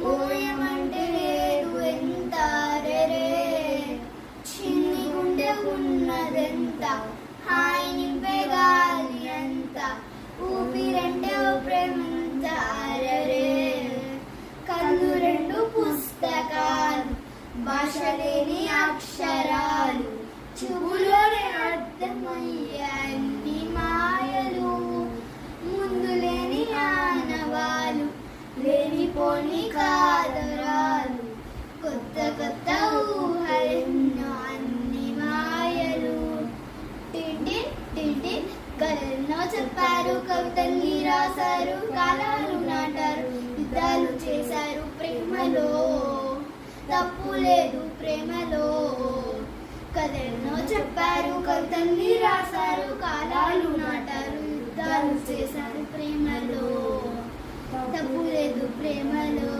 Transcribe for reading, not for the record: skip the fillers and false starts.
పోయమంటే లేదు ఎంత రే చిన్ని గుండె ఉన్నదెంత హాయి నింపే గాలి అంత ఊపిరంటే ఓ ప్రేమంత రే కళ్ళు రెండు పుస్తకాలు భాష లేని అక్షరాలు చెవులోనే అర్థమయ్యే అన్ని మాయలు ముందు లేని ఆనవాలు లేనిపోని కాదరాలు కొత్త కొత్త ఊహలెన్నో అన్ని మాయలు టింటిన్ టింటిన్ కలెన్నో చెప్పారు కవితల్ని రాశారు కాలాలు నాటారు యుద్ధాలు చేశారు ప్రేమలో తప్పు లేదు ప్రేమలో కథెన్నో చెప్పారు కవితల్ని రాశారు కాలాలు నాటారు యుద్ధాలు చేశారు ప్రేమలో తప్పు లేదు ప్రేమలో.